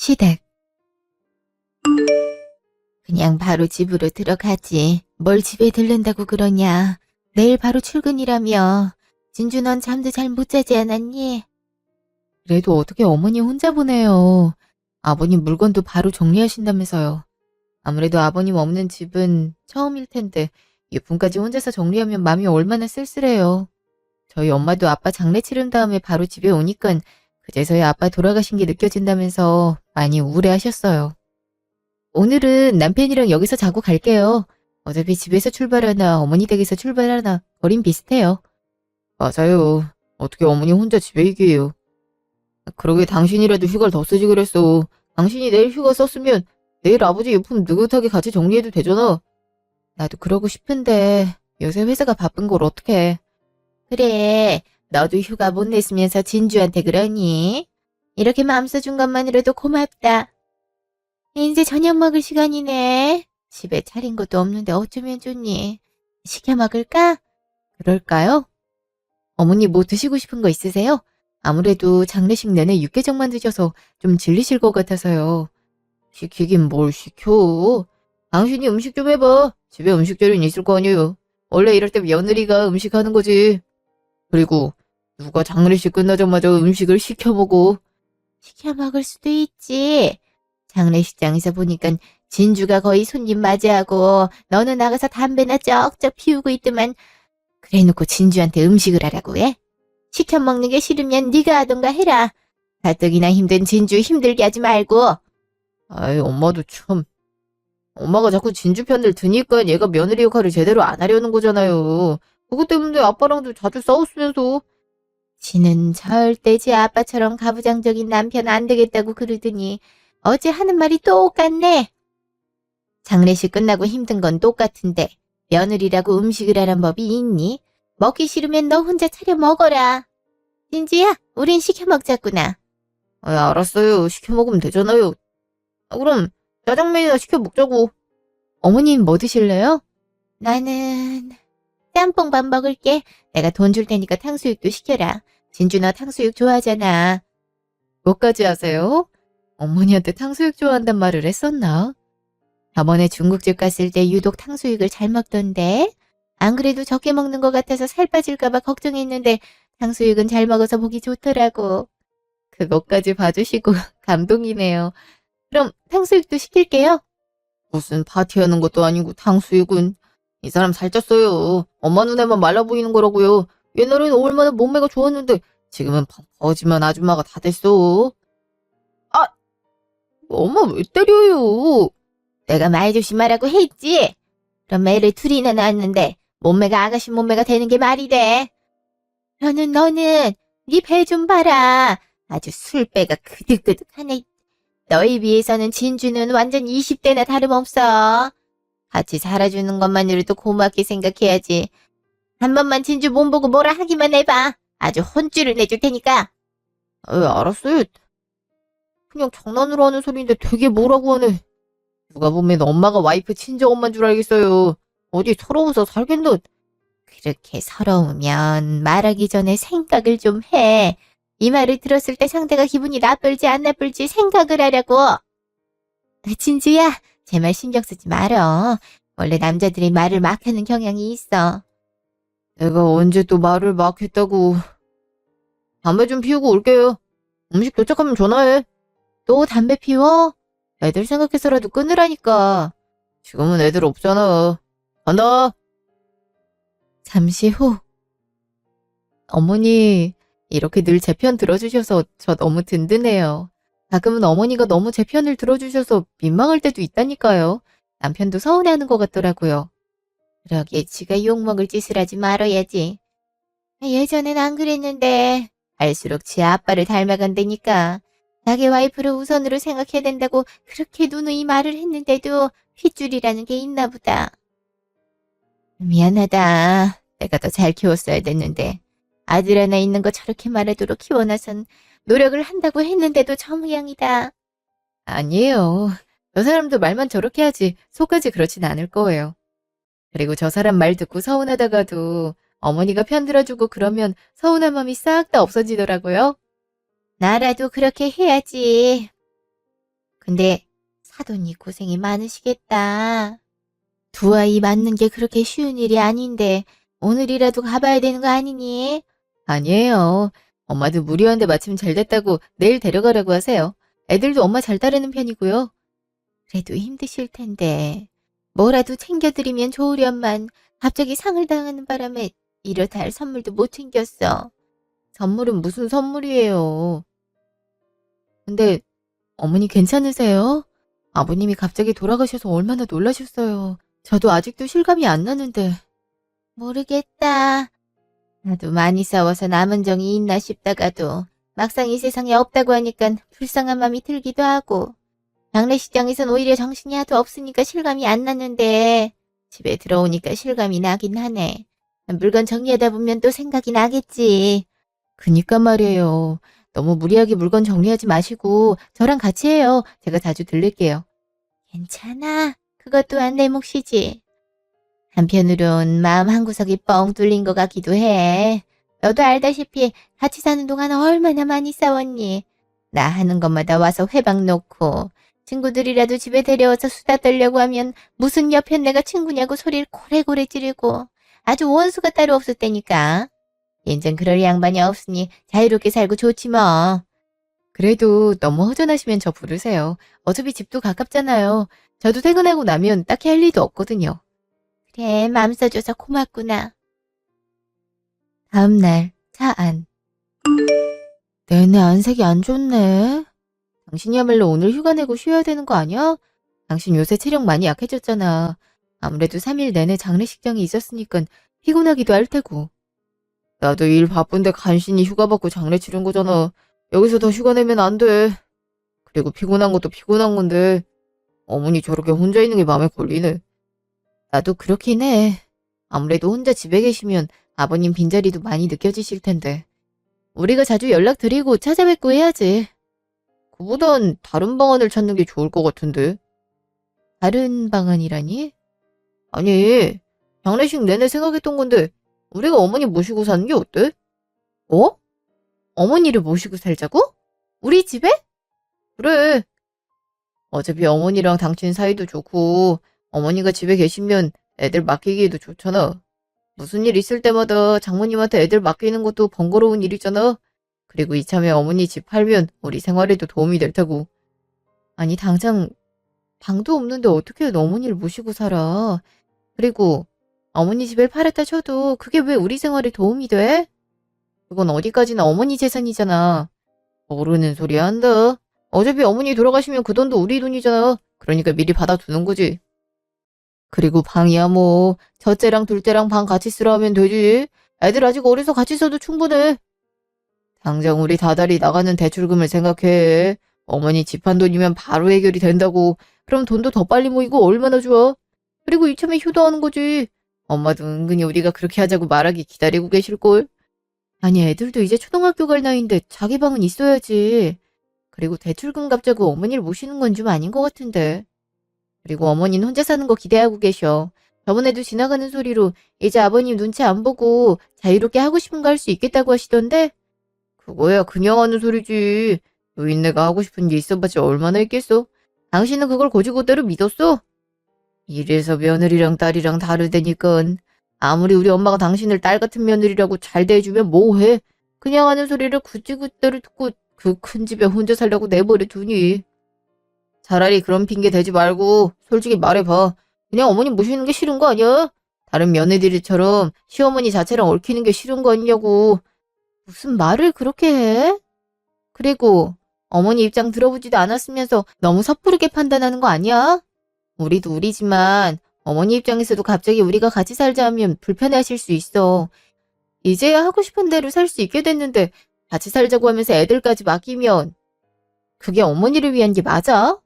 시댁. 그냥 바로 집으로 들어가지. 뭘 집에 들른다고 그러냐. 내일 바로 출근이라며. 진주 넌 잠도 잘 못 자지 않았니? 그래도 어떻게 어머니 혼자 보내요. 아버님 물건도 바로 정리하신다면서요. 아무래도 아버님 없는 집은 처음일 텐데 유품까지 혼자서 정리하면 마음이 얼마나 쓸쓸해요. 저희 엄마도 아빠 장례 치른 다음에 바로 집에 오니깐 그제서야 아빠 돌아가신 게 느껴진다면서 많이 우울해하셨어요. 오늘은 남편이랑 여기서 자고 갈게요. 어차피 집에서 출발하나 어머니 댁에서 출발하나 거린 비슷해요. 맞아요. 어떻게 어머니 혼자 집에 있게요. 그러게 당신이라도 휴가를 더 쓰지 그랬어. 당신이 내일 휴가 썼으면 내일 아버지 유품 느긋하게 같이 정리해도 되잖아. 나도 그러고 싶은데 요새 회사가 바쁜 걸 어떡해. 그래, 너도 휴가 못 냈으면서 진주한테 그러니? 이렇게 마음 써준 것만으로도 고맙다. 이제 저녁 먹을 시간이네. 집에 차린 것도 없는데 어쩌면 좋니? 시켜 먹을까? 그럴까요? 어머니 뭐 드시고 싶은 거 있으세요? 아무래도 장례식 내내 육개장만 드셔서 좀 질리실 것 같아서요. 시키긴 뭘 시켜. 당신이 음식 좀 해봐. 집에 음식 재료는 있을 거 아니에요. 원래 이럴 때 며느리가 음식하는 거지. 그리고 누가 장례식 끝나자마자 음식을 시켜 먹어. 시켜 먹을 수도 있지. 장례식장에서 보니까 진주가 거의 손님 맞이하고 너는 나가서 담배나 쩍쩍 피우고 있더만 그래놓고 진주한테 음식을 하라고 해? 시켜 먹는 게 싫으면 네가 하던가 해라. 가뜩이나 힘든 진주 힘들게 하지 말고. 아이 엄마도 참. 엄마가 자꾸 진주 편을 드니까 얘가 며느리 역할을 제대로 안 하려는 거잖아요. 그것 때문에 아빠랑도 자주 싸웠으면서. 지는 절대 지 아빠처럼 가부장적인 남편 안 되겠다고 그러더니 어제 하는 말이 똑같네. 장례식 끝나고 힘든 건 똑같은데 며느리라고 음식을 하란 법이 있니? 먹기 싫으면 너 혼자 차려 먹어라. 진주야, 우린 시켜 먹자꾸나. 알았어요. 시켜 먹으면 되잖아요. 그럼 짜장면이나 시켜 먹자고. 어머님 뭐 드실래요? 나는 짬뽕밥 먹을게. 내가 돈 줄 테니까 탕수육도 시켜라. 진주 너 탕수육 좋아하잖아. 뭐까지 하세요? 어머니한테 탕수육 좋아한단 말을 했었나? 저번에 중국집 갔을 때 유독 탕수육을 잘 먹던데. 안 그래도 적게 먹는 것 같아서 살 빠질까봐 걱정했는데 탕수육은 잘 먹어서 보기 좋더라고. 그것까지 봐주시고 감동이네요. 그럼 탕수육도 시킬게요. 무슨 파티하는 것도 아니고 탕수육은. 이 사람 살쪘어요. 엄마 눈에만 말라 보이는 거라고요. 옛날에는 얼마나 몸매가 좋았는데 지금은 거지만 아줌마가 다 됐어. 아, 엄마 왜 때려요? 내가 말 조심하라고 했지. 그럼 애를 둘이나 낳았는데 몸매가 아가씨 몸매가 되는 게 말이 돼. 너는 네 배 좀 봐라. 아주 술배가 그득그득하네. 너에 비해서는 진주는 완전 20대나 다름없어. 같이 살아주는 것만으로도 고맙게 생각해야지. 한 번만 진주 몸 보고 뭐라 하기만 해봐. 아주 혼쭐을 내줄 테니까. 알았어요. 그냥 장난으로 하는 소리인데 되게 뭐라고 하네. 누가 보면 엄마가 와이프 친정엄마인 줄 알겠어요. 어디 서러워서 살겠노. 그렇게 서러우면 말하기 전에 생각을 좀 해. 이 말을 들었을 때 상대가 기분이 나쁠지 안 나쁠지 생각을 하라고. 진주야, 제 말 신경 쓰지 말어. 원래 남자들이 말을 막 하는 경향이 있어. 내가 언제 또 말을 막 했다고. 담배 좀 피우고 올게요. 음식 도착하면 전화해. 또 담배 피워? 애들 생각해서라도 끊으라니까. 지금은 애들 없잖아. 간다. 잠시 후. 어머니, 이렇게 늘 제 편 들어주셔서 저 너무 든든해요. 가끔은 어머니가 너무 제 편을 들어주셔서 민망할 때도 있다니까요. 남편도 서운해하는 것 같더라고요. 그러게 지가 욕먹을 짓을 하지 말아야지. 예전엔 안 그랬는데 알수록 지 아빠를 닮아간다니까. 자기 와이프를 우선으로 생각해야 된다고 그렇게 누누이 말을 했는데도 핏줄이라는 게 있나 보다. 미안하다. 내가 더 잘 키웠어야 됐는데. 아들 하나 있는 거 저렇게 말하도록 키워놔선 노력을 한다고 했는데도 저 모양이다. 아니에요. 저 사람도 말만 저렇게 하지 속까지 그렇진 않을 거예요. 그리고 저 사람 말 듣고 서운하다가도 어머니가 편들어주고 그러면 서운한 마음이 싹 다 없어지더라고요. 나라도 그렇게 해야지. 근데 사돈이 고생이 많으시겠다. 두 아이 맞는 게 그렇게 쉬운 일이 아닌데 오늘이라도 가봐야 되는 거 아니니? 아니에요. 엄마도 무리한데 마침 잘 됐다고 내일 데려가라고 하세요. 애들도 엄마 잘 따르는 편이고요. 그래도 힘드실 텐데 뭐라도 챙겨드리면 좋으련만 갑자기 상을 당하는 바람에 이렇다 할 선물도 못 챙겼어. 선물은 무슨 선물이에요. 근데 어머니 괜찮으세요? 아버님이 갑자기 돌아가셔서 얼마나 놀라셨어요. 저도 아직도 실감이 안 나는데. 모르겠다. 나도 많이 싸워서 남은 정이 있나 싶다가도 막상 이 세상에 없다고 하니까 불쌍한 마음이 들기도 하고 장례식장에선 오히려 정신이 하도 없으니까 실감이 안 났는데 집에 들어오니까 실감이 나긴 하네. 물건 정리하다 보면 또 생각이 나겠지. 그니까 말이에요. 너무 무리하게 물건 정리하지 마시고 저랑 같이 해요. 제가 자주 들릴게요. 괜찮아. 그것 또한 내 몫이지. 한편으론 마음 한구석이 뻥 뚫린 것 같기도 해. 너도 알다시피 같이 사는 동안 얼마나 많이 싸웠니. 나 하는 것마다 와서 회방 놓고 친구들이라도 집에 데려와서 수다 떨려고 하면 무슨 여편 내가 친구냐고 소리를 고래고래 지르고 아주 원수가 따로 없었다니까. 인젠 그럴 양반이 없으니 자유롭게 살고 좋지 뭐. 그래도 너무 허전하시면 저 부르세요. 어차피 집도 가깝잖아요. 저도 퇴근하고 나면 딱히 할 일도 없거든요. 그래, 마음 써줘서 고맙구나. 다음날 차 안. 내내 안색이 안 좋네. 당신이야말로 오늘 휴가 내고 쉬어야 되는 거 아니야? 당신 요새 체력 많이 약해졌잖아. 아무래도 3일 내내 장례식장에 있었으니까 피곤하기도 할 테고. 나도 일 바쁜데 간신히 휴가 받고 장례 치른 거잖아. 여기서 더 휴가 내면 안 돼. 그리고 피곤한 것도 피곤한 건데 어머니 저렇게 혼자 있는 게 마음에 걸리네. 나도 그렇긴 해. 아무래도 혼자 집에 계시면 아버님 빈자리도 많이 느껴지실 텐데. 우리가 자주 연락드리고 찾아뵙고 해야지. 그보단 다른 방안을 찾는 게 좋을 것 같은데. 다른 방안이라니? 아니, 장례식 내내 생각했던 건데 우리가 어머니 모시고 사는 게 어때? 어? 어머니를 모시고 살자고? 우리 집에? 그래. 어차피 어머니랑 당신 사이도 좋고 어머니가 집에 계시면 애들 맡기기에도 좋잖아. 무슨 일 있을 때마다 장모님한테 애들 맡기는 것도 번거로운 일이잖아. 그리고 이참에 어머니 집 팔면 우리 생활에도 도움이 될 테고. 아니 당장 방도 없는데 어떻게 어머니를 모시고 살아. 그리고 어머니 집을 팔았다 쳐도 그게 왜 우리 생활에 도움이 돼? 그건 어디까지나 어머니 재산이잖아. 모르는 소리 한다. 어차피 어머니 돌아가시면 그 돈도 우리 돈이잖아. 그러니까 미리 받아두는 거지. 그리고 방이야 뭐 첫째랑 둘째랑 방 같이 쓰라 하면 되지. 애들 아직 어려서 같이 써도 충분해. 당장 우리 다달이 나가는 대출금을 생각해. 어머니 집 한 돈이면 바로 해결이 된다고. 그럼 돈도 더 빨리 모이고 얼마나 좋아. 그리고 이참에 효도하는 거지. 엄마도 은근히 우리가 그렇게 하자고 말하기 기다리고 계실걸. 아니 애들도 이제 초등학교 갈 나이인데 자기 방은 있어야지. 그리고 대출금 갚자고 어머니를 모시는 건 좀 아닌 것 같은데. 그리고 어머니는 혼자 사는 거 기대하고 계셔. 저번에도 지나가는 소리로 이제 아버님 눈치 안 보고 자유롭게 하고 싶은 거 할 수 있겠다고 하시던데? 그거야 그냥 하는 소리지. 노인네가 하고 싶은 게 있어봤자 얼마나 있겠어? 당신은 그걸 고지고대로 믿었어? 이래서 며느리랑 딸이랑 다르다니깐. 아무리 우리 엄마가 당신을 딸 같은 며느리라고 잘 대해주면 뭐해? 그냥 하는 소리를 굳이그대로 듣고 그 큰 집에 혼자 살려고 내버려 두니. 차라리 그런 핑계 대지 말고 솔직히 말해봐. 그냥 어머니 모시는 게 싫은 거 아니야? 다른 며느리들처럼 시어머니 자체랑 얽히는 게 싫은 거 아니냐고. 무슨 말을 그렇게 해? 그리고 어머니 입장 들어보지도 않았으면서 너무 섣부르게 판단하는 거 아니야? 우리도 우리지만 어머니 입장에서도 갑자기 우리가 같이 살자 하면 불편해하실 수 있어. 이제야 하고 싶은 대로 살 수 있게 됐는데 같이 살자고 하면서 애들까지 맡기면 그게 어머니를 위한 게 맞아?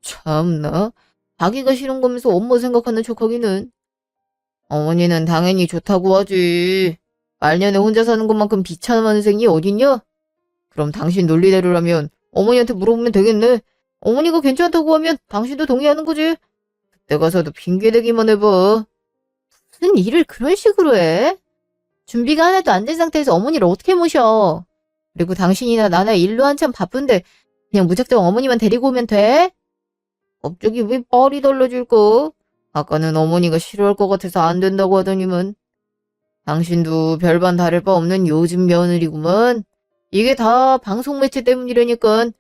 참나. 자기가 싫은 거면서 엄마 생각하는 척하기는. 어머니는 당연히 좋다고 하지. 말년에 혼자 사는 것만큼 비참한 생이 어딨냐? 그럼 당신 논리대로라면 어머니한테 물어보면 되겠네. 어머니가 괜찮다고 하면 당신도 동의하는 거지. 그때 가서도 핑계대기만 해봐. 무슨 일을 그런 식으로 해? 준비가 하나도 안 된 상태에서 어머니를 어떻게 모셔? 그리고 당신이나 나나 일로 한참 바쁜데 그냥 무작정 어머니만 데리고 오면 돼? 갑자기 왜 말이 달라질까? 아까는 어머니가 싫어할 것 같아서 안 된다고 하더니만. 당신도 별반 다를 바 없는 요즘 며느리구먼. 이게 다 방송 매체 때문이라니까.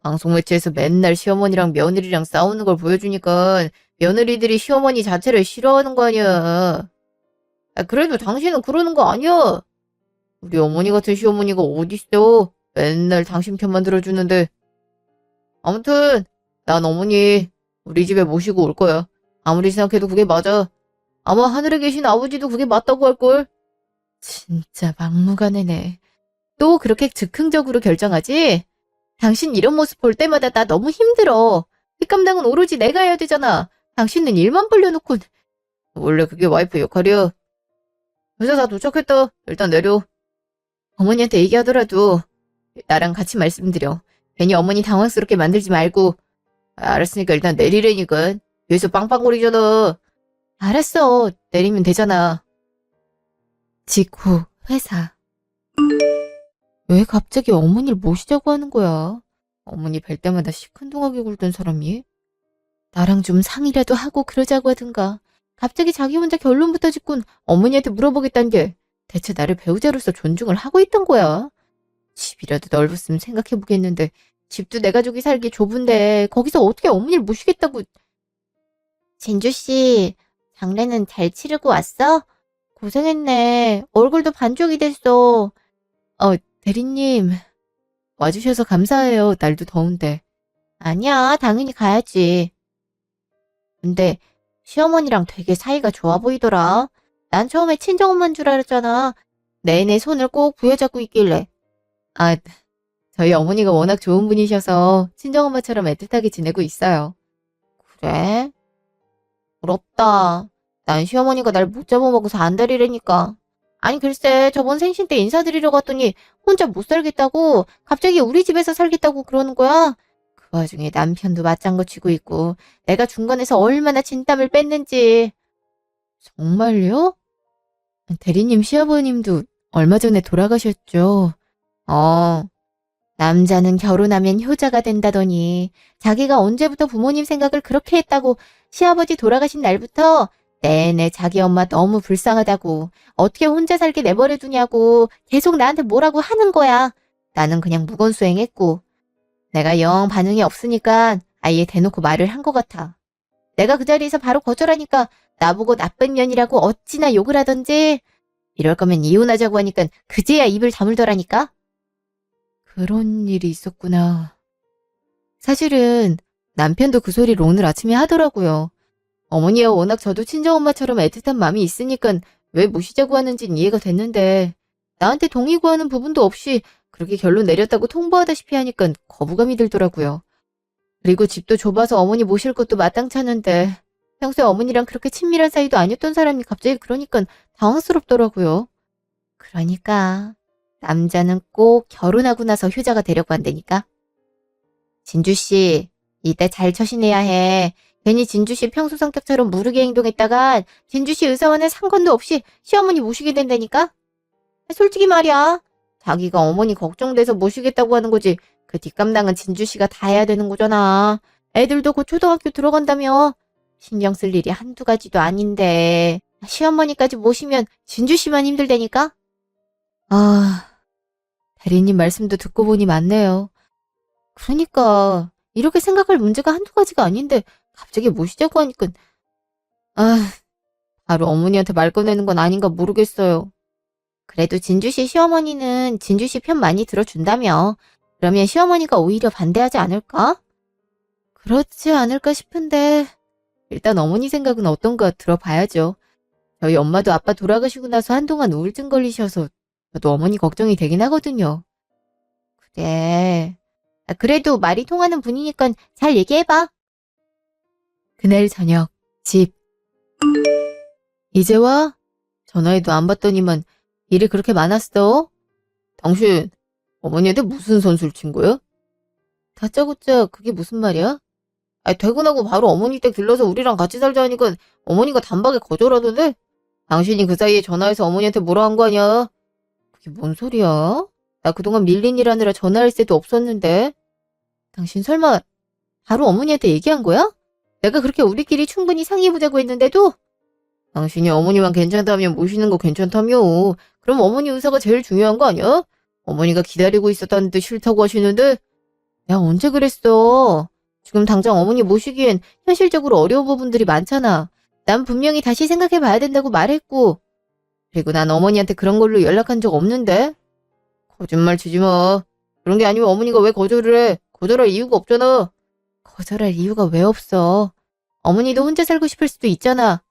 방송 매체에서 맨날 시어머니랑 며느리랑 싸우는 걸 보여주니까 며느리들이 시어머니 자체를 싫어하는 거 아니야. 아, 그래도 당신은 그러는 거 아니야. 우리 어머니 같은 시어머니가 어딨어. 맨날 당신 편만 들어주는데. 아무튼 난 어머니 우리 집에 모시고 올 거야. 아무리 생각해도 그게 맞아. 아마 하늘에 계신 아버지도 그게 맞다고 할걸. 진짜 막무가내네. 또 그렇게 즉흥적으로 결정하지? 당신 이런 모습 볼 때마다 나 너무 힘들어. 뒷감당은 오로지 내가 해야 되잖아. 당신은 일만 벌려놓고. 원래 그게 와이프 역할이야. 회사 다 도착했다. 일단 내려. 어머니한테 얘기하더라도 나랑 같이 말씀드려. 괜히 어머니 당황스럽게 만들지 말고. 알았으니까 일단 내리래니까. 뒤에서 빵빵거리잖아. 알았어. 내리면 되잖아. 직후 회사. 왜 갑자기 어머니를 모시자고 하는 거야? 어머니 뵐 때마다 시큰둥하게 굴던 사람이? 나랑 좀 상의라도 하고 그러자고 하든가. 갑자기 자기 혼자 결론부터 짓곤 어머니한테 물어보겠다는 게 대체 나를 배우자로서 존중을 하고 있던 거야? 집이라도 넓었으면 생각해보겠는데 집도 내 가족이 살기 좁은데 거기서 어떻게 어머니를 모시겠다고. 진주씨, 장례는 잘 치르고 왔어? 고생했네. 얼굴도 반쪽이 됐어. 대리님, 와주셔서 감사해요. 날도 더운데. 아니야, 당연히 가야지. 근데 시어머니랑 되게 사이가 좋아 보이더라. 난 처음에 친정엄마인 줄 알았잖아. 내내 손을 꼭 부여잡고 있길래. 아, 저희 어머니가 워낙 좋은 분이셔서 친정엄마처럼 애틋하게 지내고 있어요. 그래? 부럽다. 난 시어머니가 날 못 잡아먹어서 안달이라니까. 아니 글쎄 저번 생신 때 인사드리러 갔더니 혼자 못 살겠다고 갑자기 우리 집에서 살겠다고 그러는 거야. 그 와중에 남편도 맞장구 치고 있고 내가 중간에서 얼마나 진땀을 뺐는지. 정말요? 대리님 시아버님도 얼마 전에 돌아가셨죠? 남자는 결혼하면 효자가 된다더니 자기가 언제부터 부모님 생각을 그렇게 했다고 시아버지 돌아가신 날부터 내내 자기 엄마 너무 불쌍하다고 어떻게 혼자 살게 내버려 두냐고 계속 나한테 뭐라고 하는 거야. 나는 그냥 무건수행했고 내가 영 반응이 없으니까 아예 대놓고 말을 한 것 같아. 내가 그 자리에서 바로 거절하니까 나보고 나쁜 년이라고 어찌나 욕을 하던지. 이럴 거면 이혼하자고 하니까 그제야 입을 다물더라니까. 그런 일이 있었구나. 사실은 남편도 그 소리를 오늘 아침에 하더라고요. 어머니야 워낙 저도 친정엄마처럼 애틋한 마음이 있으니까 왜 모시자고 하는진 이해가 됐는데 나한테 동의 구하는 부분도 없이 그렇게 결론 내렸다고 통보하다시피 하니까 거부감이 들더라고요. 그리고 집도 좁아서 어머니 모실 것도 마땅찮은데 평소에 어머니랑 그렇게 친밀한 사이도 아니었던 사람이 갑자기 그러니까 당황스럽더라고요. 그러니까 남자는 꼭 결혼하고 나서 효자가 되려고 한다니까. 진주씨, 이때 잘 처신해야 해. 괜히 진주씨 평소 성격처럼 무르게 행동했다가 진주씨 의사와는 상관도 없이 시어머니 모시게 된다니까? 솔직히 말이야. 자기가 어머니 걱정돼서 모시겠다고 하는 거지. 그 뒷감당은 진주씨가 다 해야 되는 거잖아. 애들도 곧 초등학교 들어간다며. 신경 쓸 일이 한두 가지도 아닌데. 시어머니까지 모시면 진주씨만 힘들다니까? 대리님 말씀도 듣고 보니 맞네요. 그러니까 이렇게 생각할 문제가 한두 가지가 아닌데 갑자기 모시자고 하니까 바로 어머니한테 말 꺼내는 건 아닌가 모르겠어요. 그래도 진주씨 시어머니는 진주씨 편 많이 들어준다며. 그러면 시어머니가 오히려 반대하지 않을까? 그렇지 않을까 싶은데 일단 어머니 생각은 어떤가 들어봐야죠. 저희 엄마도 아빠 돌아가시고 나서 한동안 우울증 걸리셔서 저도 어머니 걱정이 되긴 하거든요. 그래. 그래도 말이 통하는 분이니까 잘 얘기해봐. 그날 저녁, 집. 이제 와? 전화해도 안 받더니만 일이 그렇게 많았어? 당신 어머니한테 무슨 선술 친 거야? 다짜고짜 그게 무슨 말이야? 퇴근하고 바로 어머니 댁 들러서 우리랑 같이 살자 하니까 어머니가 단박에 거절하던데? 당신이 그 사이에 전화해서 어머니한테 뭐라 한 거 아니야? 그게 뭔 소리야? 나 그동안 밀린 일 하느라 전화할 새도 없었는데. 당신 설마 바로 어머니한테 얘기한 거야? 내가 그렇게 우리끼리 충분히 상의해보자고 했는데도 당신이 어머니만 괜찮다면 모시는 거 괜찮다며. 그럼 어머니 의사가 제일 중요한 거 아니야? 어머니가 기다리고 있었다는데 싫다고 하시는데? 내가 언제 그랬어. 지금 당장 어머니 모시기엔 현실적으로 어려운 부분들이 많잖아. 난 분명히 다시 생각해봐야 된다고 말했고. 그리고 난 어머니한테 그런 걸로 연락한 적 없는데? 거짓말 치지 마. 그런 게 아니면 어머니가 왜 거절을 해? 거절할 이유가 없잖아. 거절할 이유가 왜 없어. 어머니도 혼자 살고 싶을 수도 있잖아.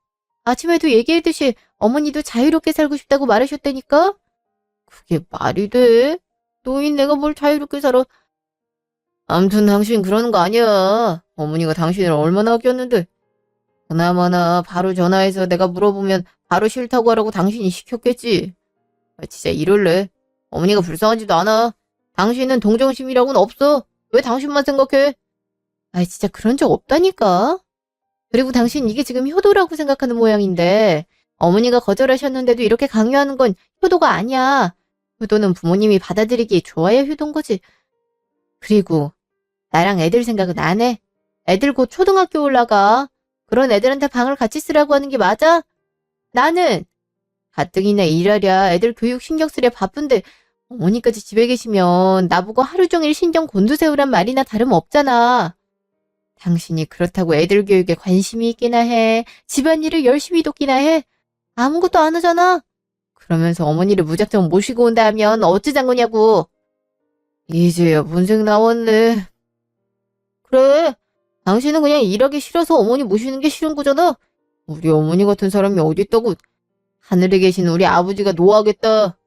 아침에도 얘기했듯이 어머니도 자유롭게 살고 싶다고 말하셨다니까? 그게 말이 돼? 노인 내가 뭘 자유롭게 살아. 암튼 당신 그러는 거 아니야. 어머니가 당신을 얼마나 아꼈는데. 그나마나 바로 전화해서 내가 물어보면 바로 싫다고 하라고 당신이 시켰겠지. 진짜 이럴래. 어머니가 불쌍하지도 않아. 당신은 동정심이라고는 없어. 왜 당신만 생각해? 진짜 그런 적 없다니까. 그리고 당신 이게 지금 효도라고 생각하는 모양인데 어머니가 거절하셨는데도 이렇게 강요하는 건 효도가 아니야. 효도는 부모님이 받아들이기에 좋아야 효도인 거지. 그리고 나랑 애들 생각은 안 해. 애들 곧 초등학교 올라가. 그런 애들한테 방을 같이 쓰라고 하는 게 맞아? 나는 가뜩이나 일하랴 애들 교육 신경 쓰랴 바쁜데 어머니까지 집에 계시면 나보고 하루 종일 신경 곤두세우란 말이나 다름없잖아. 당신이 그렇다고 애들 교육에 관심이 있기나 해. 집안일을 열심히 돕기나 해. 아무것도 안 하잖아. 그러면서 어머니를 무작정 모시고 온다 하면 어찌장구냐고. 이제야 본색 나왔네. 그래. 당신은 그냥 일하기 싫어서 어머니 모시는 게 싫은 거잖아. 우리 어머니 같은 사람이 어디 있다고. 하늘에 계신 우리 아버지가 노하겠다.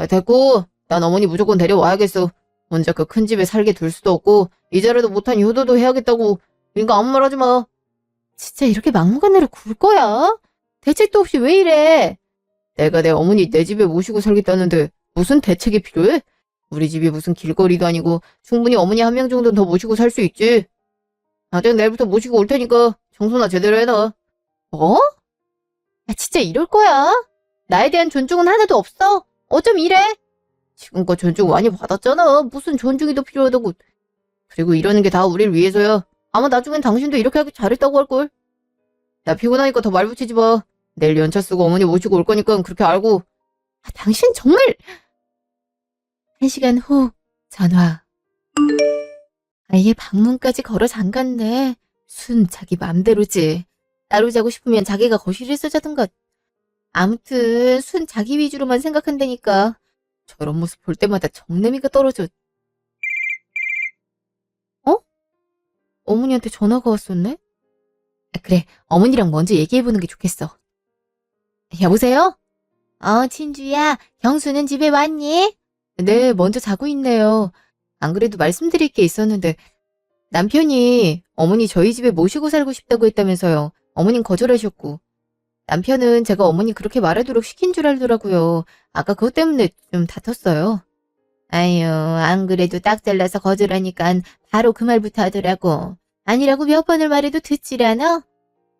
됐고. 난 어머니 무조건 데려와야겠어. 혼자 그 큰 집에 살게 둘 수도 없고 이제라도 못한 효도도 해야겠다고. 그러니까 아무 말 하지 마. 진짜 이렇게 막무가내로 굴 거야? 대책도 없이 왜 이래? 내가 내 어머니 내 집에 모시고 살겠다는데 무슨 대책이 필요해? 우리 집이 무슨 길거리도 아니고 충분히 어머니 한 명 정도는 더 모시고 살 수 있지. 당장 내일부터 모시고 올 테니까 청소나 제대로 해놔. 뭐? 진짜 이럴 거야? 나에 대한 존중은 하나도 없어? 어쩜 이래? 지금껏 존중 많이 받았잖아. 무슨 존중이 더 필요하다고. 그리고 이러는 게 다 우릴 위해서야. 아마 나중엔 당신도 이렇게 하기 잘했다고 할걸. 나 피곤하니까 더 말 붙이지 마. 내일 연차 쓰고 어머니 모시고 올 거니까 그렇게 알고. 당신 정말... 1시간 후 전화. 얘 방문까지 걸어 잠갔네. 순 자기 맘대로지. 따로 자고 싶으면 자기가 거실에서 자든가. 아무튼 순 자기 위주로만 생각한다니까. 저런 모습 볼 때마다 정내미가 떨어져. 어머니한테 전화가 왔었네? 그래, 어머니랑 먼저 얘기해보는 게 좋겠어. 여보세요? 친주야, 경수는 집에 왔니? 네, 먼저 자고 있네요. 안 그래도 말씀드릴 게 있었는데 남편이 어머니 저희 집에 모시고 살고 싶다고 했다면서요. 어머님 거절하셨고. 남편은 제가 어머니 그렇게 말하도록 시킨 줄 알더라고요. 아까 그것 때문에 좀 다퉜어요. 아유, 안 그래도 딱 잘라서 거절하니까 바로 그 말부터 하더라고. 아니라고 몇 번을 말해도 듣질 않아?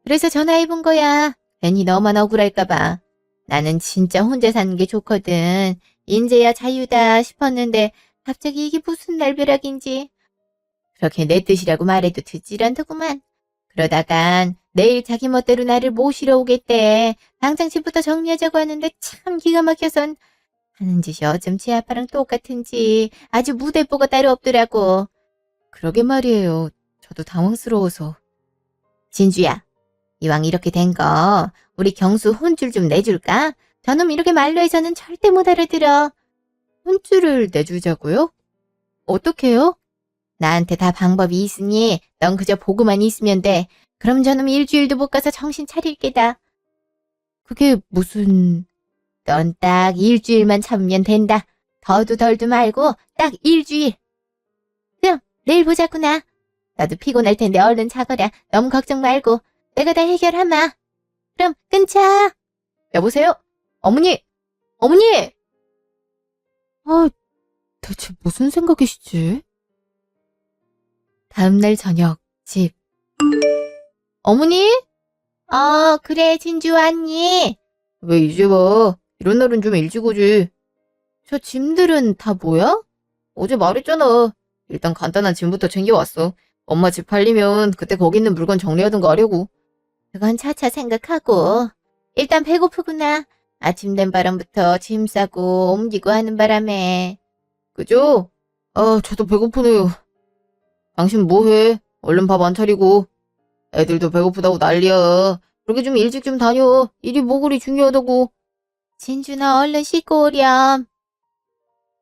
그래서 전화해본 거야. 괜히 너만 억울할까봐. 나는 진짜 혼자 사는 게 좋거든. 인제야 자유다 싶었는데 갑자기 이게 무슨 날벼락인지. 그렇게 내 뜻이라고 말해도 듣질 않더구만. 그러다간 내일 자기 멋대로 나를 모시러 오겠대. 당장 집부터 정리하자고 하는데 참 기가 막혀선 하는 짓이 어쩜 제 아빠랑 똑같은지 아주 무대뽀가 따로 없더라고. 그러게 말이에요. 저도 당황스러워서. 진주야, 이왕 이렇게 된 거 우리 경수 혼줄 좀 내줄까? 저놈 이렇게 말로 해서는 절대 못 알아들어. 혼줄을 내주자고요? 어떻게요? 나한테 다 방법이 있으니 넌 그저 보고만 있으면 돼. 그럼 저놈 일주일도 못 가서 정신 차릴 게다. 그게 무슨... 넌 딱 일주일만 참으면 된다. 더도 덜도 말고 딱 일주일. 그럼 내일 보자꾸나. 나도 피곤할 텐데 얼른 자거라. 너무 걱정 말고. 내가 다 해결하마. 그럼 끊자. 여보세요? 어머니! 어머니! 대체 무슨 생각이시지? 다음날 저녁, 집. 어머니? 그래, 진주 왔니? 왜 이제 와? 이런 날은 좀 일찍 오지. 저 짐들은 다 뭐야? 어제 말했잖아. 일단 간단한 짐부터 챙겨왔어. 엄마 집 팔리면 그때 거기 있는 물건 정리하든가 하려고. 그건 차차 생각하고. 일단 배고프구나. 아침 된 바람부터 짐 싸고 옮기고 하는 바람에. 그죠? 아, 저도 배고프네요. 당신 뭐해? 얼른 밥 안 차리고. 애들도 배고프다고 난리야. 그렇게 좀 일찍 좀 다녀. 일이 뭐 그리 중요하다고. 진준아, 얼른 씻고 오렴.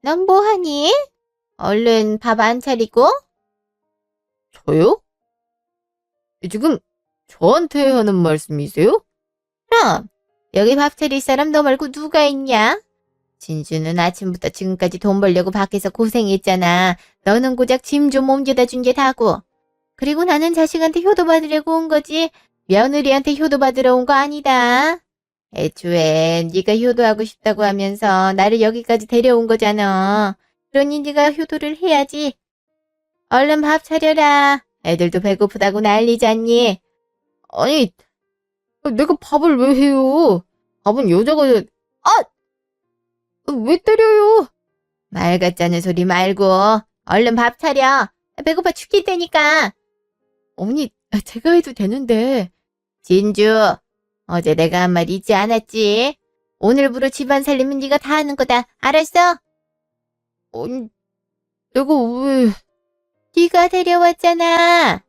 넌 뭐하니? 얼른 밥 안 차리고? 저요? 지금 저한테 하는 말씀이세요? 그럼 여기 밥 차릴 사람 너 말고 누가 있냐? 진주는 아침부터 지금까지 돈 벌려고 밖에서 고생했잖아. 너는 고작 짐 좀 옮겨다 준 게 다고. 그리고 나는 자식한테 효도받으려고 온 거지. 며느리한테 효도받으러 온 거 아니다. 애초에 네가 효도하고 싶다고 하면서 나를 여기까지 데려온 거잖아. 그러니 네가 효도를 해야지. 얼른 밥 차려라. 애들도 배고프다고 난리잖니. 아니, 내가 밥을 왜 해요? 밥은 여자가, 왜 때려요? 말 같자는 소리 말고 얼른 밥 차려. 배고파 죽겠다니까. 어머니, 제가 해도 되는데. 진주, 어제 내가 한 말 잊지 않았지? 오늘부로 집안 살림은 네가 다 하는 거다. 알았어? 아니, 내가 왜, 네가 데려왔잖아.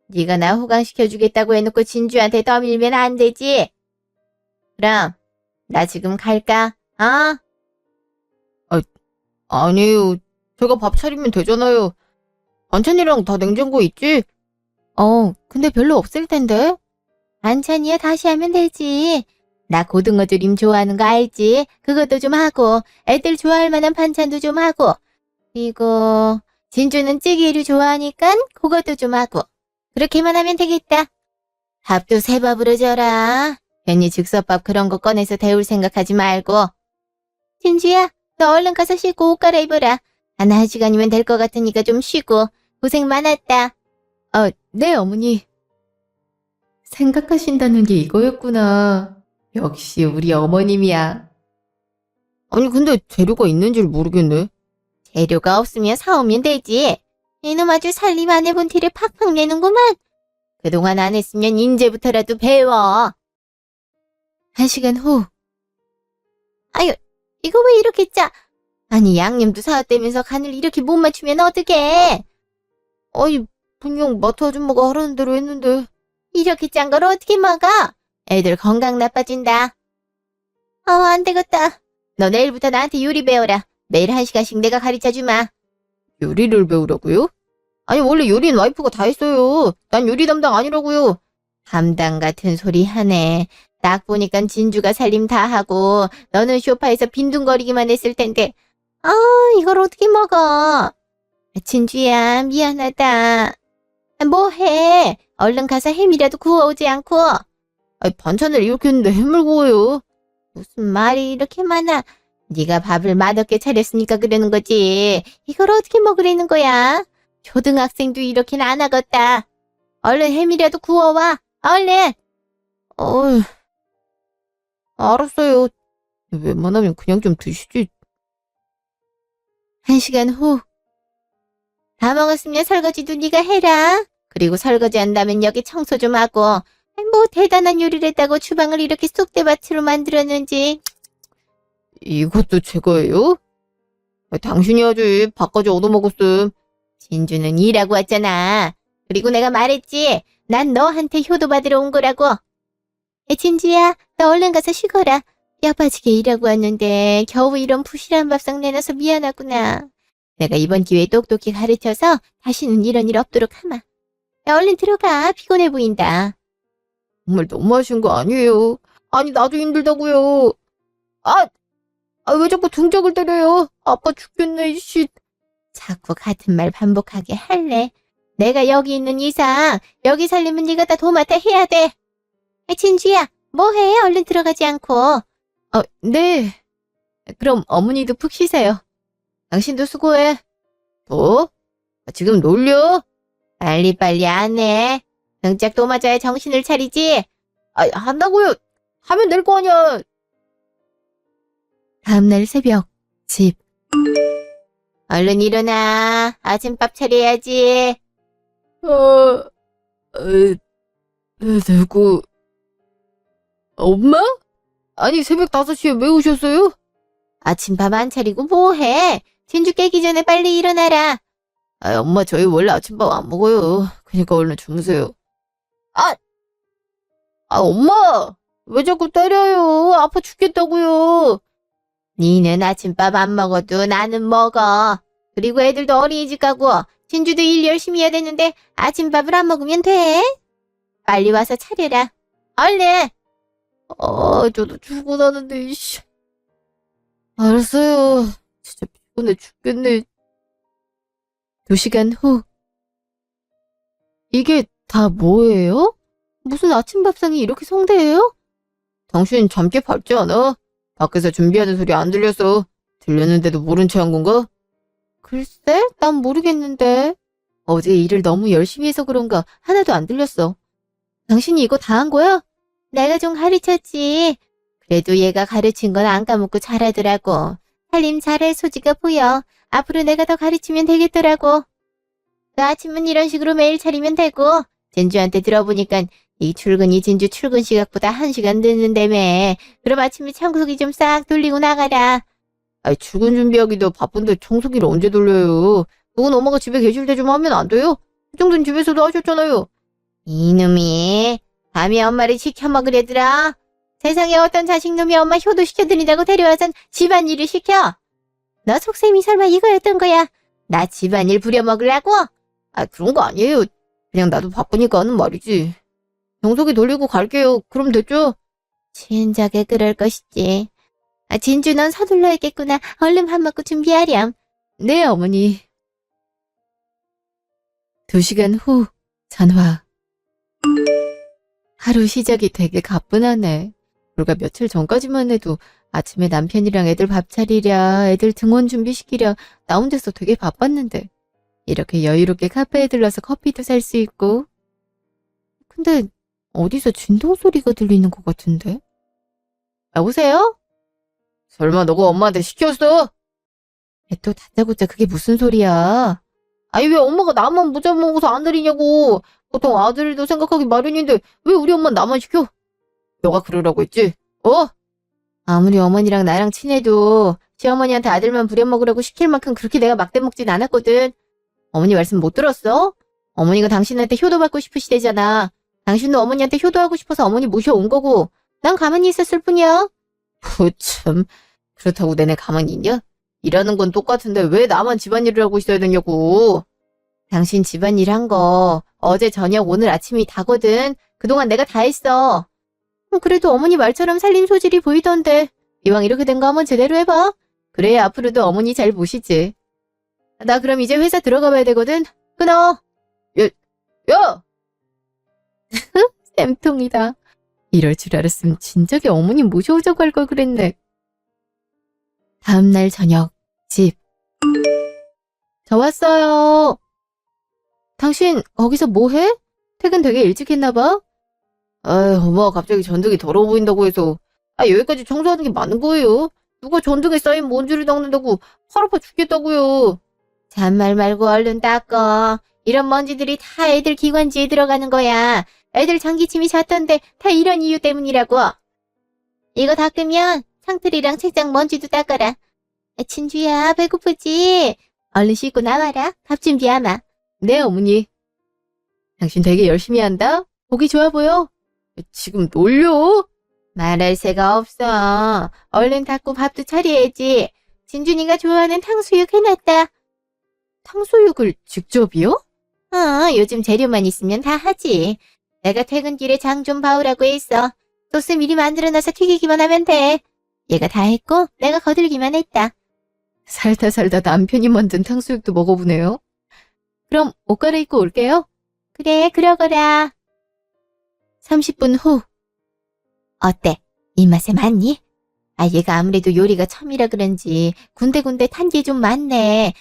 네가 나 호강시켜주겠다고 해놓고 진주한테 떠밀면 안 되지. 그럼 나 지금 갈까? 어? 아니에요. 제가 밥 차리면 되잖아요. 반찬이랑 다 냉장고에 있지? 근데 별로 없을 텐데. 반찬이야 다시 하면 되지. 나 고등어 조림 좋아하는 거 알지? 그것도 좀 하고 애들 좋아할 만한 반찬도 좀 하고 그리고 진주는 찌개류 좋아하니까 그것도 좀 하고 그렇게만 하면 되겠다. 밥도 새 밥으로 줘라. 괜히 즉석밥 그런 거 꺼내서 데울 생각하지 말고. 진주야, 너 얼른 가서 씻고 옷 갈아입어라. 한 1시간이면 될 것 같으니까 좀 쉬고. 고생 많았다. 네, 어머니. 생각하신다는 게 이거였구나. 역시 우리 어머님이야. 아니, 근데 재료가 있는지 모르겠네. 재료가 없으면 사오면 되지. 이놈 아주 살림 안 해본 티를 팍팍 내는구만. 그동안 안 했으면 인제부터라도 배워. 1시간 후. 아유, 이거 왜 이렇게 짜? 아니, 양념도 사왔다면서 간을 이렇게 못 맞추면 어떡해? 아니, 분명 마트 아줌마가 하라는 대로 했는데. 이렇게 짠 걸 어떻게 먹어? 애들 건강 나빠진다. 안 되겠다. 너 내일부터 나한테 요리 배워라. 매일 1시간씩 내가 가르쳐주마. 요리를 배우라고요? 아니, 원래 요리는 와이프가 다 했어요. 난 요리 담당 아니라고요. 담당 같은 소리 하네. 딱 보니까 진주가 살림 다 하고 너는 소파에서 빈둥거리기만 했을 텐데. 이걸 어떻게 먹어? 진주야, 미안하다. 뭐해? 얼른 가서 햄이라도 구워오지 않고. 아니, 반찬을 이렇게 했는데 햄을 구워요. 무슨 말이 이렇게 많아? 네가 밥을 맛없게 차렸으니까 그러는 거지. 이걸 어떻게 먹으려는 거야? 초등학생도 이렇게는 안 하겠다. 얼른 햄이라도 구워와. 얼른. 알았어요. 웬만하면 그냥 좀 드시지. 1시간 후. 다 먹었으면 설거지도 네가 해라. 그리고 설거지 한다면 여기 청소 좀 하고. 뭐 대단한 요리를 했다고 주방을 이렇게 쑥대밭으로 만들었는지. 이것도 제가 해요? 당신이 하지. 밥까지 얻어먹었음. 진주는 일하고 왔잖아. 그리고 내가 말했지. 난 너한테 효도받으러 온 거라고. 진주야, 너 얼른 가서 쉬거라. 뼈 빠지게 일하고 왔는데 겨우 이런 부실한 밥상 내놔서 미안하구나. 내가 이번 기회에 똑똑히 가르쳐서 다시는 이런 일 없도록 하마. 야, 얼른 들어가. 피곤해 보인다. 정말 너무하신 거 아니에요? 아니, 나도 힘들다고요. 왜 자꾸 등짝을 때려요? 아빠 죽겠네, 이씨. 자꾸 같은 말 반복하게 할래. 내가 여기 있는 이상 여기 살림은 네가 다 도맡아 해야 돼. 진주야, 뭐해? 얼른 들어가지 않고. 네. 그럼 어머니도 푹 쉬세요. 당신도 수고해. 뭐? 지금 놀려? 빨리빨리 안 해. 등짝 또 맞아야 정신을 차리지. 한다고요. 하면 될 거 아니야. 다음날 새벽, 집. 얼른 일어나. 아침밥 차려야지. 누구, 엄마? 아니, 새벽 5시에 왜 오셨어요? 아침밥 안 차리고 뭐해? 진주 깨기 전에 빨리 일어나라. 아, 엄마, 저희 원래 아침밥 안 먹어요. 그니까 얼른 주무세요. 아! 엄마! 왜 자꾸 때려요? 아파 죽겠다고요. 니는 아침밥 안 먹어도 나는 먹어. 그리고 애들도 어린이집 가고 진주도 일 열심히 해야 되는데 아침밥을 안 먹으면 돼? 빨리 와서 차려라. 얼른! 저도 출근하는데, 이씨. 알았어요. 진짜 피곤해 죽겠네. 2시간 후. 이게 다 뭐예요? 무슨 아침밥상이 이렇게 성대해요? 당신 잠깨 밟지 않아? 밖에서 준비하는 소리 안 들려서 들렸는데도 모른 체 한 건가? 글쎄, 난 모르겠는데. 어제 일을 너무 열심히 해서 그런가 하나도 안 들렸어. 당신이 이거 다 한 거야? 내가 좀 가르쳤지. 그래도 얘가 가르친 건 안 까먹고 잘하더라고. 살림 잘할 소지가 보여. 앞으로 내가 더 가르치면 되겠더라고. 그 아침은 이런 식으로 매일 차리면 되고 진주한테 들어보니까 이 출근이 진주 출근 시각보다 1시간 늦는다며. 그럼 아침에 청소기 좀 싹 돌리고 나가라. 아이, 출근 준비하기도 바쁜데 청소기를 언제 돌려요? 그건 엄마가 집에 계실 때 좀 하면 안 돼요? 그 정도는 집에서도 하셨잖아요. 이놈이 감히 엄마를 시켜 먹으려더라. 세상에 어떤 자식놈이 엄마 효도시켜드린다고 데려와선 집안일을 시켜. 너 속셈이 설마 이거였던 거야? 나 집안일 부려먹으려고? 아, 그런 거 아니에요. 그냥 나도 바쁘니까 하는 말이지. 청소기 돌리고 갈게요. 그럼 됐죠? 진작에 그럴 것이지. 아, 진주 넌 서둘러야겠구나. 얼른 밥 먹고 준비하렴. 네, 어머니. 2시간 후, 전화. 하루 시작이 되게 가뿐하네. 불과 며칠 전까지만 해도 아침에 남편이랑 애들 밥 차리랴, 애들 등원 준비시키랴, 나 혼자서 되게 바빴는데. 이렇게 여유롭게 카페에 들러서 커피도 살 수 있고. 근데 어디서 진동 소리가 들리는 것 같은데? 여보세요? 설마 너가 엄마한테 시켰어? 또 다짜고짜 그게 무슨 소리야? 아니, 왜 엄마가 나만 못 잡아먹어서 안 들리냐고. 보통 아들도 생각하기 마련인데 왜 우리 엄마는 나만 시켜? 너가 그러라고 했지? 아무리 어머니랑 나랑 친해도 시어머니한테 아들만 부려먹으라고 시킬 만큼 그렇게 내가 막대먹진 않았거든. 어머니 말씀 못 들었어? 어머니가 당신한테 효도받고 싶으시대잖아. 당신도 어머니한테 효도하고 싶어서 어머니 모셔온 거고 난 가만히 있었을 뿐이야. 참, 그렇다고 내내 가만히 있냐? 일하는 건 똑같은데 왜 나만 집안일을 하고 있어야 되냐고. 당신 집안일 한 거 어제 저녁 오늘 아침이 다거든. 그동안 내가 다 했어. 그래도 어머니 말처럼 살림 소질이 보이던데 이왕 이렇게 된 거 한번 제대로 해봐. 그래야 앞으로도 어머니 잘 보시지. 나 그럼 이제 회사 들어가 봐야 되거든. 끊어. 야! 쌤통이다. 이럴 줄 알았으면 진작에 어머니 모셔오자고 할 걸 그랬네. 다음날 저녁 집. 저 왔어요. 당신 거기서 뭐해? 퇴근 되게 일찍 했나봐. 엄마가 갑자기 전등이 더러워 보인다고 해서 여기까지 청소하는 게 맞는 거예요. 누가 전등에 쌓인 먼지를 닦는다고 팔 아파 죽겠다고요. 잔말 말고 얼른 닦어. 이런 먼지들이 다 애들 기관지에 들어가는 거야. 애들 전기침이 잤던데 다 이런 이유 때문이라고. 이거 닦으면 창틀이랑 책장 먼지도 닦아라. 진주야, 배고프지? 얼른 씻고 나와라. 밥 준비하마. 네, 어머니. 당신 되게 열심히 한다? 보기 좋아 보여. 지금 놀려? 말할 새가 없어. 얼른 닦고 밥도 차려야지. 진준이가 좋아하는 탕수육 해놨다. 탕수육을 직접이요? 요즘 재료만 있으면 다 하지. 내가 퇴근길에 장 좀 봐오라고 했어. 소스 미리 만들어놔서 튀기기만 하면 돼. 얘가 다 했고 내가 거들기만 했다. 살다 살다 남편이 만든 탕수육도 먹어보네요. 그럼 옷 갈아입고 올게요. 그래, 그러거라. 30분 후. 어때? 입맛에 맞니? 얘가 아무래도 요리가 처음이라 그런지 군데군데 탄 게 좀 많네.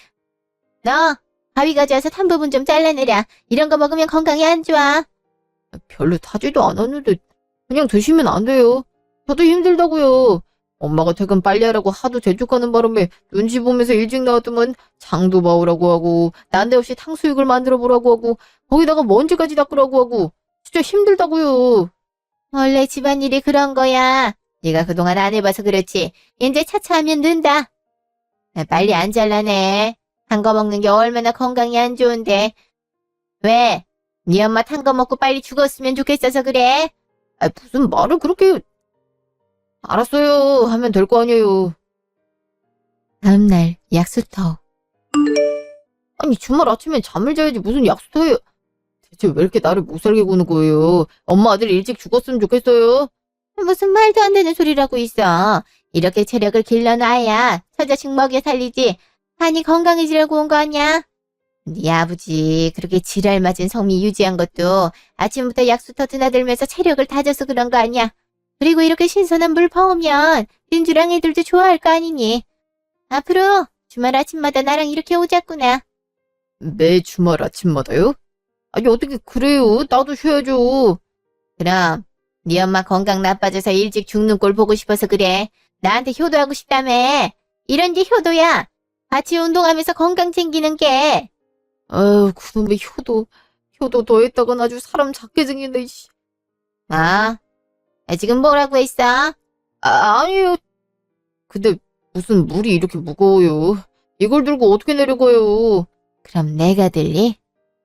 너 가위 가져와서 탄 부분 좀 잘라내라. 이런 거 먹으면 건강에 안 좋아. 별로 타지도 않았는데 그냥 드시면 안 돼요. 저도 힘들다고요. 엄마가 퇴근 빨리 하라고 하도 재촉하는 바람에 눈치 보면서 일찍 나왔더만 장도 봐오라고 하고 난데없이 탕수육을 만들어 보라고 하고 거기다가 먼지까지 닦으라고 하고 진짜 힘들다고요. 원래 집안일이 그런 거야. 네가 그동안 안 해봐서 그렇지. 이제 차차하면 는다. 빨리 안 잘라내. 탄 거 먹는 게 얼마나 건강에 안 좋은데. 왜? 네 엄마 탄 거 먹고 빨리 죽었으면 좋겠어서 그래? 아, 무슨 말을 그렇게. 알았어요 하면 될 거 아니에요. 다음날 약수터. 아니 주말 아침엔 잠을 자야지 무슨 약수터예요. 대체 왜 이렇게 나를 못 살게 구는 거예요. 엄마 아들이 일찍 죽었으면 좋겠어요. 무슨 말도 안 되는 소리라고 있어. 이렇게 체력을 길러놔야 처자식 먹여 살리지. 한이 건강해지려고 온 거 아니야? 네 아버지 그렇게 지랄 맞은 성미 유지한 것도 아침부터 약수터 드나들면서 체력을 다져서 그런 거 아니야? 그리고 이렇게 신선한 물 퍼오면 린주랑 애들도 좋아할 거 아니니? 앞으로 주말 아침마다 나랑 이렇게 오자꾸나. 매 주말 아침마다요? 아니 어떻게 그래요. 나도 쉬어야죠. 그럼 네 엄마 건강 나빠져서 일찍 죽는 꼴 보고 싶어서 그래. 나한테 효도하고 싶다며. 이런 게 효도야. 같이 운동하면서 건강 챙기는 게. 아유 그놈의 효도 더했다간 아주 사람 작게 생긴다. 씨. 아, 지금 뭐라고 했어? 아니에요. 근데 무슨 물이 이렇게 무거워요. 이걸 들고 어떻게 내려가요. 그럼 내가 들리?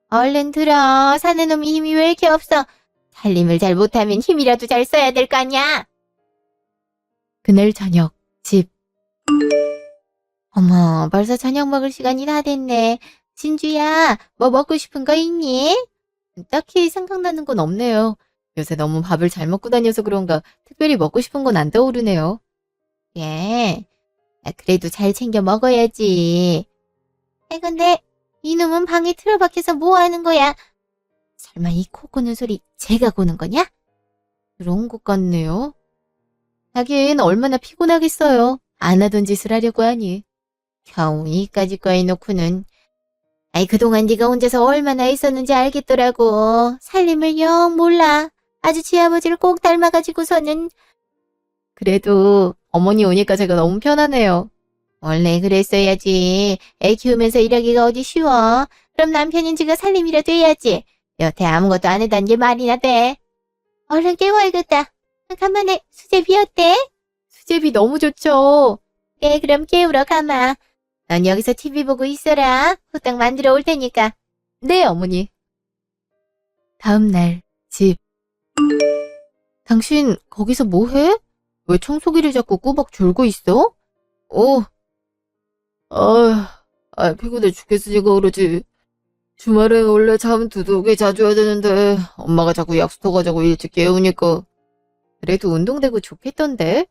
얼른 들어. 사는 놈이 힘이 왜 이렇게 없어? 살림을 잘 못하면 힘이라도 잘 써야 될 거 아니야? 그날 저녁, 집. 어머, 벌써 저녁 먹을 시간이 다 됐네. 진주야, 뭐 먹고 싶은 거 있니? 딱히 생각나는 건 없네요. 요새 너무 밥을 잘 먹고 다녀서 그런가 특별히 먹고 싶은 건 안 떠오르네요. 예. 그래도 잘 챙겨 먹어야지. 근데 이놈은 방에 틀어박혀서 뭐 하는 거야? 설마 이 코 고는 소리 제가 고는 거냐? 그런 것 같네요. 하긴 얼마나 피곤하겠어요. 안 하던 짓을 하려고 하니. 겨우 이까짓 거 해놓고는. 그동안 네가 혼자서 얼마나 있었는지 알겠더라고. 살림을 영 몰라. 아주 지아버지를 꼭 닮아가지고서는. 그래도 어머니 오니까 제가 너무 편하네요. 원래 그랬어야지. 애 키우면서 일하기가 어디 쉬워. 그럼 남편인 지가 살림이라도 해야지. 여태 아무것도 안 해단 게 말이나 돼. 얼른 깨워야겠다. 가만해. 수제비 어때? 수제비 너무 좋죠. 그럼 깨우러 가마. 넌 여기서 TV 보고 있어라. 후딱 만들어 올 테니까. 네, 어머니. 다음날 집. 당신 거기서 뭐 해? 왜 청소기를 자꾸 꾸벅 졸고 있어? 피곤해 죽겠으니까 그러지. 주말엔 원래 잠 두둑이 자줘야 되는데 엄마가 자꾸 약수터 가자고 일찍 깨우니까. 그래도 운동되고 좋겠던데?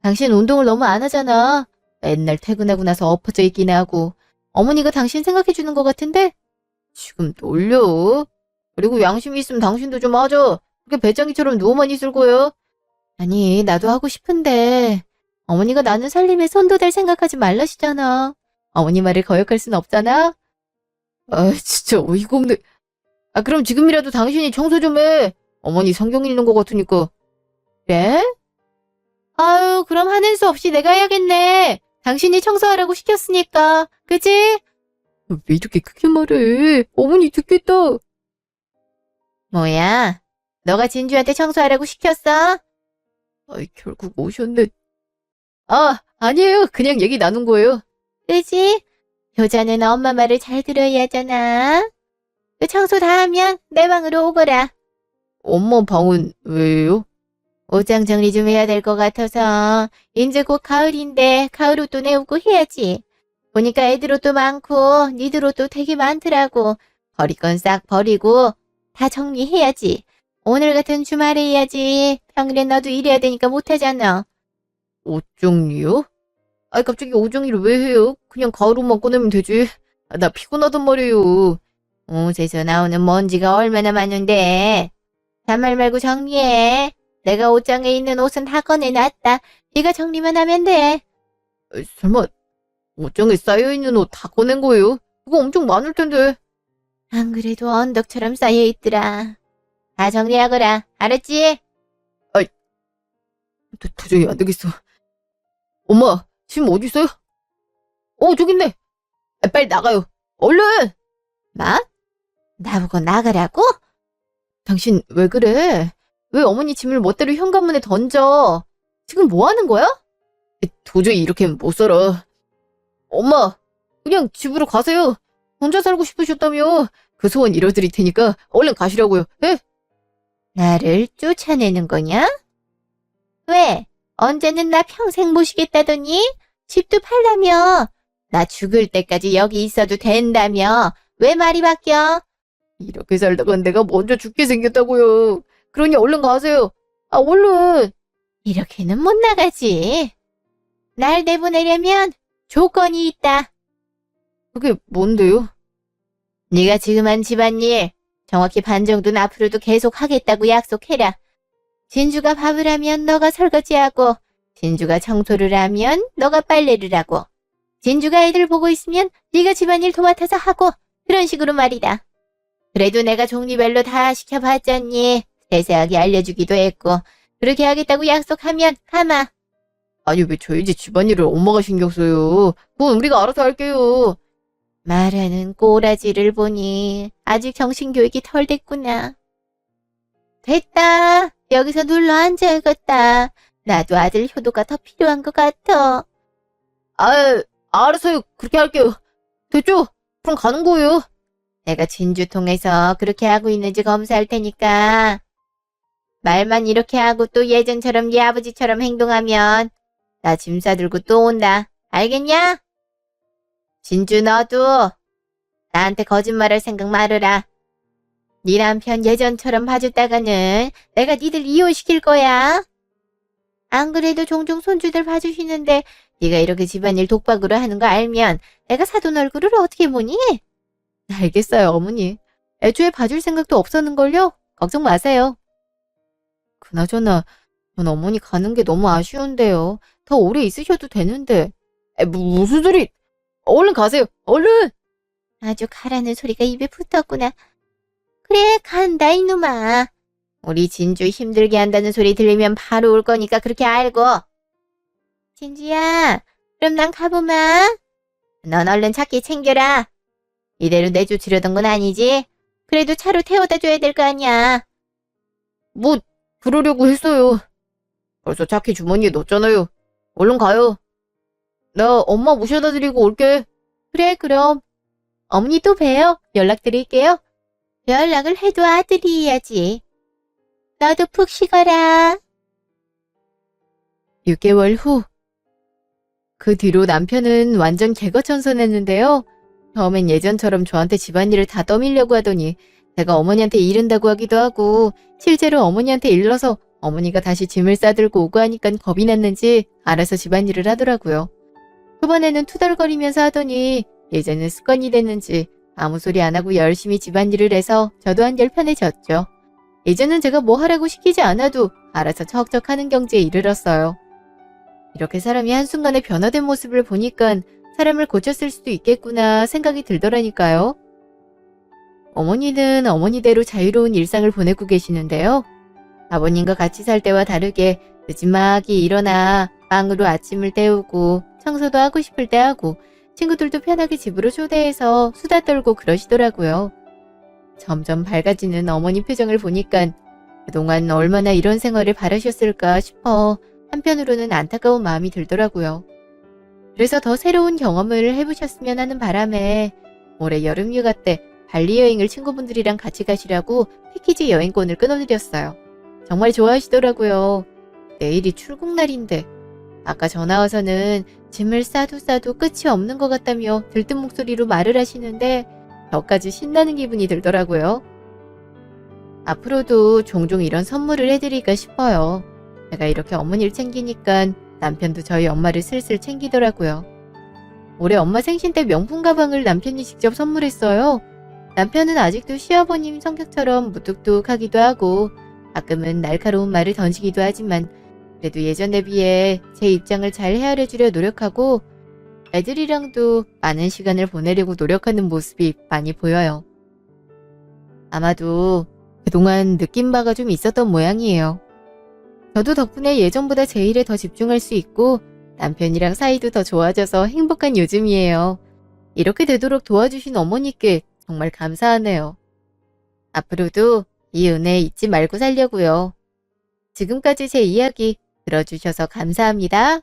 당신 운동을 너무 안 하잖아. 맨날 퇴근하고 나서 엎어져 있기나 하고. 어머니가 당신 생각해주는 것 같은데? 지금 놀려. 그리고 양심이 있으면 당신도 좀 하죠. 그렇게 배짱이처럼 누워만 있을 거예요. 아니, 나도 하고 싶은데 어머니가 나는 살림에 손도 댈 생각하지 말라시잖아. 어머니 말을 거역할 순 없잖아. 진짜 어이가 없네. 그럼 지금이라도 당신이 청소 좀 해. 어머니 성경 읽는 것 같으니까. 그래? 아유, 그럼 하는 수 없이 내가 해야겠네. 당신이 청소하라고 시켰으니까. 그치? 왜 이렇게 크게 말해? 어머니 듣겠다. 뭐야? 너가 진주한테 청소하라고 시켰어? 결국 오셨네. 아니에요. 그냥 얘기 나눈 거예요. 그지? 효자는 엄마 말을 잘 들어야 하잖아. 그 청소 다 하면 내 방으로 오거라. 엄마 방은 왜요? 옷장 정리 좀 해야 될 것 같아서. 이제 곧 가을인데 가을 옷도 내오고 해야지. 보니까 애들 옷도 많고 니들 옷도 되게 많더라고. 버릴 건 싹 버리고 다 정리해야지. 오늘 같은 주말에 해야지. 평일엔 너도 일해야 되니까 못하잖아. 옷 정리요? 갑자기 옷 정리를 왜 해요? 그냥 가을 옷만 꺼내면 되지. 나 피곤하단 말이에요. 옷에서 나오는 먼지가 얼마나 많은데. 단말 말고 정리해. 내가 옷장에 있는 옷은 다 꺼내놨다. 네가 정리만 하면 돼. 설마 옷장에 쌓여있는 옷 다 꺼낸 거예요? 그거 엄청 많을 텐데. 안 그래도 언덕처럼 쌓여있더라. 다 정리하거라. 알았지? 도저히 안 되겠어. 엄마, 지금 어디 있어요? 저기 있네. 빨리 나가요. 얼른! 뭐? 나보고 나가라고? 당신 왜 그래? 왜 어머니 짐을 멋대로 현관문에 던져? 지금 뭐 하는 거야? 도저히 이렇게 못 살아. 엄마, 그냥 집으로 가세요. 혼자 살고 싶으셨다며. 그 소원 이뤄드릴 테니까 얼른 가시라고요. 예? 나를 쫓아내는 거냐? 왜? 언제는 나 평생 모시겠다더니? 집도 팔라며? 나 죽을 때까지 여기 있어도 된다며? 왜 말이 바뀌어? 이렇게 살다간 내가 먼저 죽게 생겼다고요. 그러니 얼른 가세요. 얼른. 이렇게는 못 나가지. 날 내보내려면 조건이 있다. 그게 뭔데요? 네가 지금 한 집안일 정확히 반 정도는 앞으로도 계속 하겠다고 약속해라. 진주가 밥을 하면 너가 설거지하고, 진주가 청소를 하면 너가 빨래를 하고, 진주가 애들 보고 있으면 네가 집안일 도맡아서 하고, 그런 식으로 말이다. 그래도 내가 종류별로 다 시켜봤잖니. 세세하게 알려주기도 했고, 그렇게 하겠다고 약속하면 가마. 아니 왜 저희 집 집안일을 엄마가 신경 써요. 그건 우리가 알아서 할게요. 말하는 꼬라지를 보니 아직 정신교육이 덜 됐구나. 됐다. 여기서 눌러 앉아야겠다. 나도 아들 효도가 더 필요한 것 같아. 알았어요. 그렇게 할게요. 됐죠? 그럼 가는 거예요. 내가 진주 통해서 그렇게 하고 있는지 검사할 테니까. 말만 이렇게 하고 또 예전처럼 네 아버지처럼 행동하면 나 짐 싸들고 또 온다. 알겠냐? 진주 너도 나한테 거짓말할 생각 말아라. 네 남편 예전처럼 봐줬다가는 내가 니들 이혼시킬 거야. 안 그래도 종종 손주들 봐주시는데 네가 이렇게 집안일 독박으로 하는 거 알면 내가 사돈 얼굴을 어떻게 보니? 알겠어요, 어머니. 애초에 봐줄 생각도 없었는걸요? 걱정 마세요. 그나저나 전 어머니 가는 게 너무 아쉬운데요. 더 오래 있으셔도 되는데. 무슨 소리? 얼른 가세요. 얼른! 아주 가라는 소리가 입에 붙었구나. 그래, 간다 이놈아. 우리 진주 힘들게 한다는 소리 들리면 바로 올 거니까 그렇게 알고. 진주야, 그럼 난 가보마. 넌 얼른 차키 챙겨라. 이대로 내쫓으려던 건 아니지? 그래도 차로 태워다 줘야 될 거 아니야. 뭐 그러려고 했어요. 벌써 차키 주머니에 넣었잖아요. 얼른 가요. 나 엄마 모셔다 드리고 올게. 그래, 그럼. 어머니 또 봬요. 연락드릴게요. 연락을 해도 아들이 해야지. 너도 푹 쉬거라. 6개월 후. 그 뒤로 남편은 완전 개거천선했는데요. 처음엔 예전처럼 저한테 집안일을 다 떠밀려고 하더니 제가 어머니한테 이른다고 하기도 하고 실제로 어머니한테 일러서 어머니가 다시 짐을 싸들고 오고 하니까 겁이 났는지 알아서 집안일을 하더라고요. 초반에는 투덜거리면서 하더니 이제는 습관이 됐는지 아무 소리 안 하고 열심히 집안일을 해서 저도 한결 편해졌죠. 이제는 제가 뭐 하라고 시키지 않아도 알아서 척척 하는 경지에 이르렀어요. 이렇게 사람이 한순간에 변화된 모습을 보니까 사람을 고쳤을 수도 있겠구나 생각이 들더라니까요. 어머니는 어머니대로 자유로운 일상을 보내고 계시는데요. 아버님과 같이 살 때와 다르게 늦지막이 일어나 빵으로 아침을 때우고 청소도 하고 싶을 때 하고 친구들도 편하게 집으로 초대해서 수다 떨고 그러시더라고요. 점점 밝아지는 어머니 표정을 보니까 그동안 얼마나 이런 생활을 바라셨을까 싶어 한편으로는 안타까운 마음이 들더라고요. 그래서 더 새로운 경험을 해보셨으면 하는 바람에 올해 여름휴가 때 발리 여행을 친구분들이랑 같이 가시라고 패키지 여행권을 끊어드렸어요. 정말 좋아하시더라고요. 내일이 출국날인데 아까 전화 와서는 짐을 싸도 끝이 없는 것 같다며 들뜬 목소리로 말을 하시는데 저까지 신나는 기분이 들더라고요. 앞으로도 종종 이런 선물을 해드릴까 싶어요. 제가 이렇게 어머니를 챙기니까 남편도 저희 엄마를 슬슬 챙기더라고요. 올해 엄마 생신 때 명품 가방을 남편이 직접 선물했어요. 남편은 아직도 시어머님 성격처럼 무뚝뚝하기도 하고 가끔은 날카로운 말을 던지기도 하지만 그래도 예전에 비해 제 입장을 잘 헤아려주려 노력하고 애들이랑도 많은 시간을 보내려고 노력하는 모습이 많이 보여요. 아마도 그동안 느낀 바가 좀 있었던 모양이에요. 저도 덕분에 예전보다 제 일에 더 집중할 수 있고 남편이랑 사이도 더 좋아져서 행복한 요즘이에요. 이렇게 되도록 도와주신 어머니께 정말 감사하네요. 앞으로도 이 은혜 잊지 말고 살려고요. 지금까지 제 이야기 들어주셔서 감사합니다.